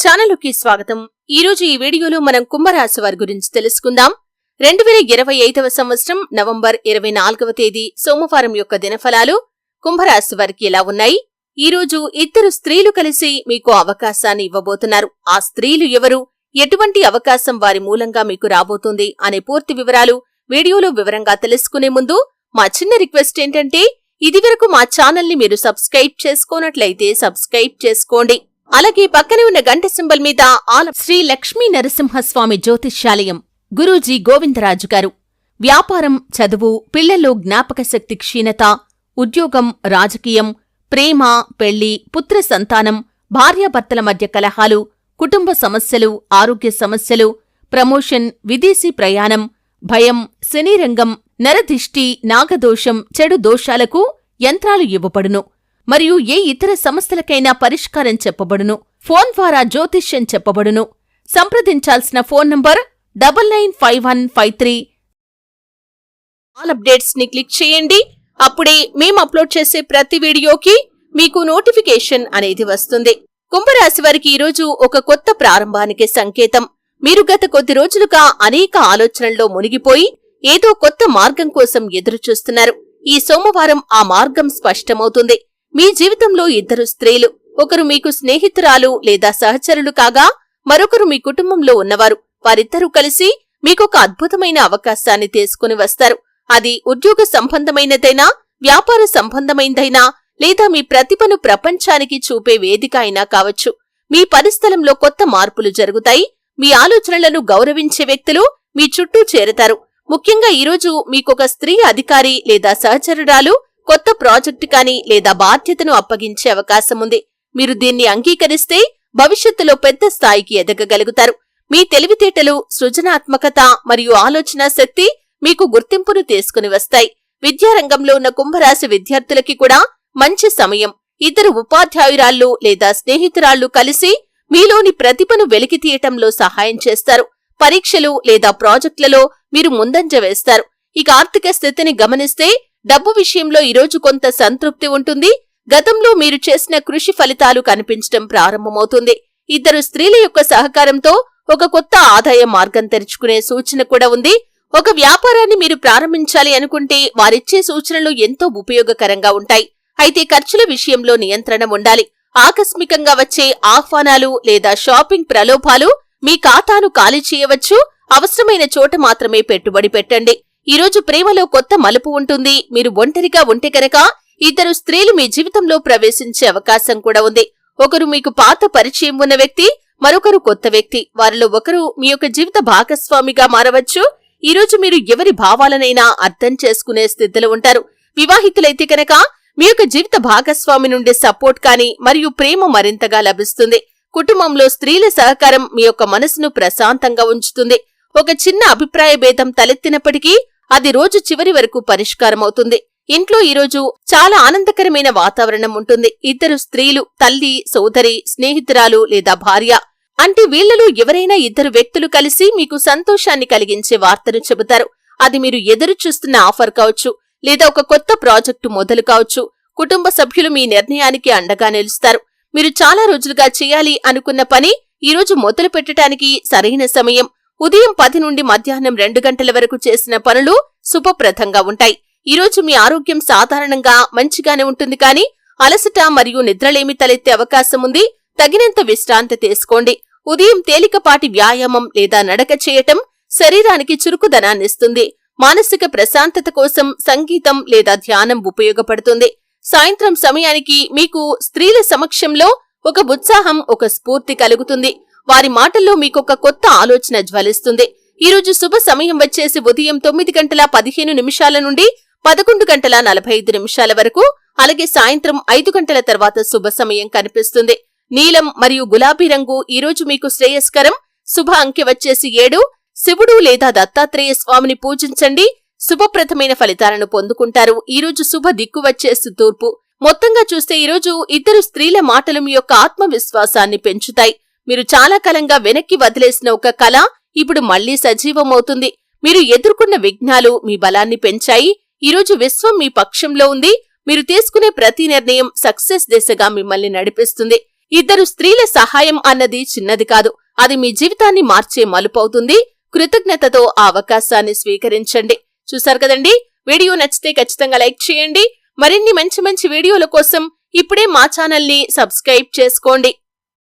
ఛానలుకి స్వాగతం. ఈరోజు ఈ వీడియోలో మనం కుంభరాశి వారి గురించి తెలుసుకుందాం. 2025వ సంవత్సరం నవంబర్ 24వ తేదీ సోమవారం యొక్క దినఫలాలు కుంభరాశి వారికి ఎలా ఉన్నాయి? ఈరోజు ఇద్దరు స్త్రీలు కలిసి మీకు అవకాశాన్ని ఇవ్వబోతున్నారు. ఆ స్త్రీలు ఎవరు, ఎటువంటి అవకాశం వారి మూలంగా మీకు రాబోతుంది అనే పూర్తి వివరాలు వీడియోలో వివరంగా తెలుసుకునే ముందు మా చిన్న రిక్వెస్ట్ ఏంటంటే, ఇదివరకు మా ఛానల్ని మీరు సబ్స్క్రైబ్ చేసుకోనట్లయితే సబ్స్క్రైబ్ చేసుకోండి. అలాగే పక్కనే ఉన్న గంట సింబల్ మీద శ్రీ లక్ష్మీ నరసింహస్వామి జ్యోతిష్యాలయం గురూజీ గోవిందరాజు గారు. వ్యాపారం, చదువు, పిల్లల్లో జ్ఞాపకశక్తి క్షీణత, ఉద్యోగం, రాజకీయం, ప్రేమ, పెళ్లి, పుత్ర సంతానం, భార్యాభర్తల మధ్య కలహాలు, కుటుంబ సమస్యలు, ఆరోగ్య సమస్యలు, ప్రమోషన్, విదేశీ ప్రయాణం, భయం, శనిరంగం, నరదిష్టి, నాగదోషం, చెడు దోషాలకు యంత్రాలు ఇవ్వబడును. మరియు ఏ ఇతర సమస్యలకైనా పరిష్కారం చెప్పబడును. ఫోన్ ద్వారా జ్యోతిష్యం చెప్పబడును. సంప్రదించాల్సిన ఫోన్ నంబర్ 995153. ఆల్ అప్డేట్స్ ని క్లిక్ చేయండి. అప్పుడే మేము అప్లోడ్ చేసే ప్రతి వీడియోకి మీకు నోటిఫికేషన్ అనేది వస్తుంది. కుంభరాశి వారికి ఈరోజు ఒక కొత్త ప్రారంభానికి సంకేతం. మీరు గత కొద్ది రోజులుగా అనేక ఆలోచనల్లో మునిగిపోయి ఏదో కొత్త మార్గం కోసం ఎదురుచూస్తున్నారు. ఈ సోమవారం ఆ మార్గం స్పష్టమవుతుంది. మీ జీవితంలో ఇద్దరు స్త్రీలు, ఒకరు మీకు స్నేహితురాలు లేదా సహచరులు కాగా మరొకరు మీ కుటుంబంలో ఉన్నవారు. వారిద్దరూ కలిసి మీకొక అద్భుతమైన అవకాశాన్ని తీసుకుని వస్తారు. అది ఉద్యోగ సంబంధమైనదైనా, వ్యాపార సంబంధమైనదైనా, లేదా మీ ప్రతిభను ప్రపంచానికి చూపే వేదిక అయినా కావచ్చు. మీ పనిస్థలంలో కొత్త మార్పులు జరుగుతాయి. మీ ఆలోచనలను గౌరవించే వ్యక్తులు మీ చుట్టూ చేరతారు. ముఖ్యంగా ఈరోజు మీకొక స్త్రీ అధికారి లేదా సహచరురాలు కొత్త ప్రాజెక్టు కానీ లేదా బాధ్యతను అప్పగించే అవకాశముంది. మీరు దీన్ని అంగీకరిస్తే భవిష్యత్తులో పెద్ద స్థాయికి ఎదగగలుగుతారు. మీ తెలివితేటలు, సృజనాత్మకత మరియు ఆలోచనా శక్తి మీకు గుర్తింపును తీసుకుని వస్తాయి. విద్యారంగంలో ఉన్న కుంభరాశి విద్యార్థులకి కూడా మంచి సమయం. ఇద్దరు ఉపాధ్యాయురాళ్లు లేదా స్నేహితురాళ్లు కలిసి మీలోని ప్రతిభను వెలికితీయటంలో సహాయం చేస్తారు. పరీక్షలు లేదా ప్రాజెక్టులలో మీరు ముందంజ వేస్తారు. ఇక ఆర్థిక స్థితిని గమనిస్తే డబ్బు విషయంలో ఈరోజు కొంత సంతృప్తి ఉంటుంది. గతంలో మీరు చేసిన కృషి ఫలితాలు కనిపించడం ప్రారంభమవుతుంది. ఇద్దరు స్త్రీల యొక్క సహకారంతో ఒక కొత్త ఆదాయ మార్గం తెరుచుకునే సూచన కూడా ఉంది. ఒక వ్యాపారాన్ని మీరు ప్రారంభించాలి అనుకుంటే వారిచ్చే సూచనలు ఎంతో ఉపయోగకరంగా ఉంటాయి. అయితే ఖర్చుల విషయంలో నియంత్రణ ఉండాలి. ఆకస్మికంగా వచ్చే ఆహ్వానాలు లేదా షాపింగ్ ప్రలోభాలు మీ ఖాతాను ఖాళీ చేయవచ్చు. అవసరమైన చోట మాత్రమే పెట్టుబడి పెట్టండి. ఈరోజు ప్రేమలో కొత్త మలుపు ఉంటుంది. మీరు ఒంటరిగా ఉంటే కనుక ఇద్దరు స్త్రీలు మీ జీవితంలో ప్రవేశించే అవకాశం కూడా ఉంది. ఒకరు మీకు పాత పరిచయం ఉన్న వ్యక్తి, మరొకరు కొత్త వ్యక్తి. వారిలో ఒకరు మీ యొక్క జీవిత భాగస్వామిగా మారవచ్చు. ఈరోజు మీరు ఎవరి భావాలనైనా అర్థం చేసుకునే స్థితిలో ఉంటారు. వివాహితులైతే కనుక మీ యొక్క జీవిత భాగస్వామి నుండి సపోర్ట్ కానీ మరియు ప్రేమ మరింతగా లభిస్తుంది. కుటుంబంలో స్త్రీల సహకారం మీ యొక్క మనసును ప్రశాంతంగా ఉంచుతుంది. ఒక చిన్న అభిప్రాయ భేదం తలెత్తినప్పటికీ అది రోజు చివరి వరకు పరిష్కారమవుతుంది. ఇంట్లో ఈరోజు చాలా ఆనందకరమైన వాతావరణం ఉంటుంది. ఇద్దరు స్త్రీలు, తల్లి, సోదరి, స్నేహితురాలు లేదా భార్య అంటే వీళ్లలో ఎవరైనా ఇద్దరు వ్యక్తులు కలిసి మీకు సంతోషాన్ని కలిగించే వార్తను చెబుతారు. అది మీరు ఎదురు చూస్తున్న ఆఫర్ కావచ్చు, లేదా ఒక కొత్త ప్రాజెక్టు మొదలు కావచ్చు. కుటుంబ సభ్యులు మీ నిర్ణయానికి అండగా నిలుస్తారు. మీరు చాలా రోజులుగా చేయాలి అనుకున్న పని ఈరోజు మొదలు పెట్టడానికి సరైన సమయం. ఉదయం 10 నుండి మధ్యాహ్నం 2 గంటల వరకు చేసిన పనులు శుభప్రదంగా ఉంటాయి. ఈరోజు మీ ఆరోగ్యం సాధారణంగా మంచిగానే ఉంటుంది, కానీ అలసట మరియు నిద్రలేమి తలెత్తే అవకాశం ఉంది. తగినంత విశ్రాంతి తీసుకోండి. ఉదయం తేలికపాటి వ్యాయామం లేదా నడక చేయటం శరీరానికి చురుకుదనాన్నిస్తుంది. మానసిక ప్రశాంతత కోసం సంగీతం లేదా ధ్యానం ఉపయోగపడుతుంది. సాయంత్రం సమయానికి మీకు స్త్రీల సమక్షంలో ఒక ఉత్సాహం, ఒక స్ఫూర్తి కలుగుతుంది. వారి మాటల్లో మీకొక కొత్త ఆలోచన జ్వలిస్తుంది. ఈరోజు శుభ సమయం వచ్చేసి ఉదయం 9:15 నుండి 11:45 వరకు. అలాగే సాయంత్రం 5 గంటల తర్వాత శుభ సమయం కనిపిస్తుంది. నీలం మరియు గులాబీ రంగు ఈరోజు మీకు శ్రేయస్కరం. శుభ అంకె వచ్చేసి 7. శివుడు లేదా దత్తాత్రేయ స్వామిని పూజించండి. శుభప్రదమైన ఫలితాలను పొందుకుంటారు. ఈరోజు శుభ దిక్కు వచ్చేసి తూర్పు. మొత్తంగా చూస్తే ఈరోజు ఇద్దరు స్త్రీల మాటలు మీ యొక్క ఆత్మవిశ్వాసాన్ని పెంచుతాయి. మీరు చాలా కాలంగా వెనక్కి వదిలేసిన ఒక కళ ఇప్పుడు మళ్లీ సజీవమవుతుంది. మీరు ఎదుర్కొన్న విఘ్నాలు మీ బలాన్ని పెంచాయి. ఈరోజు విశ్వం మీ పక్షంలో ఉంది. మీరు తీసుకునే ప్రతి నిర్ణయం సక్సెస్ దిశగా మిమ్మల్ని నడిపిస్తుంది. ఇద్దరు స్త్రీల సహాయం అన్నది చిన్నది కాదు, అది మీ జీవితాన్ని మార్చే మలుపవుతుంది. కృతజ్ఞతతో ఆ అవకాశాన్ని స్వీకరించండి. చూసారు కదండి, వీడియో నచ్చితే ఖచ్చితంగా లైక్ చేయండి. మరిన్ని మంచి మంచి వీడియోల కోసం ఇప్పుడే మా ఛానల్ని సబ్స్క్రైబ్ చేసుకోండి.